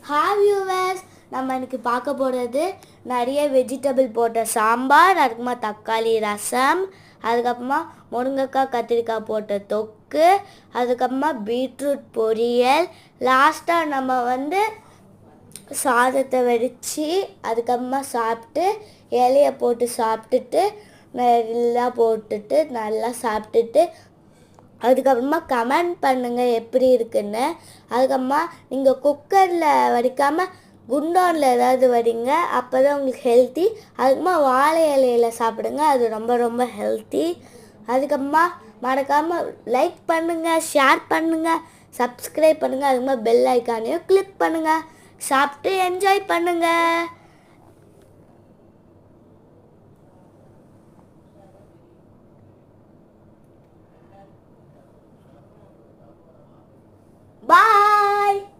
Hi viewers, நம்ம இன்னைக்கு பார்க்க போகிறது நிறைய வெஜிடபிள் போட்ட சாம்பார், அதுக்கப்புறமா தக்காளி ரசம், அதுக்கப்புறமா முருங்கைக்காய் கத்திரிக்காய் போட்ட தொக்கு, அதுக்கப்புறமா பீட்ரூட் பொரியல். லாஸ்ட்டாக நம்ம சாதத்தை வடித்து அதுக்கப்புறமா சாப்பிட்டு இலையை போட்டு சாப்பிட்டுட்டு நல்லா போட்டுட்டு நல்லா சாப்பிட்டுட்டு அதுக்கப்புறமா கமெண்ட் பண்ணுங்கள் எப்படி இருக்குன்னு. அதுக்கப்புறமா நீங்கள் குக்கரில் வடிக்காமல் குண்டோனில் ஏதாவது வடிங்க, அப்போ தான் உங்களுக்கு ஹெல்த்தி. அதுக்கப்புறமா வாழை இலையில் சாப்பிடுங்க, அது ரொம்ப ரொம்ப ஹெல்த்தி. அதுக்கப்புறமா மறக்காமல் லைக் பண்ணுங்கள், ஷேர் பண்ணுங்கள், சப்ஸ்கிரைப் பண்ணுங்கள், அதுக்கப்புறமா பெல் ஐக்கானையும் கிளிக் பண்ணுங்கள். சாப்பிட்டு என்ஜாய் பண்ணுங்கள். Bye!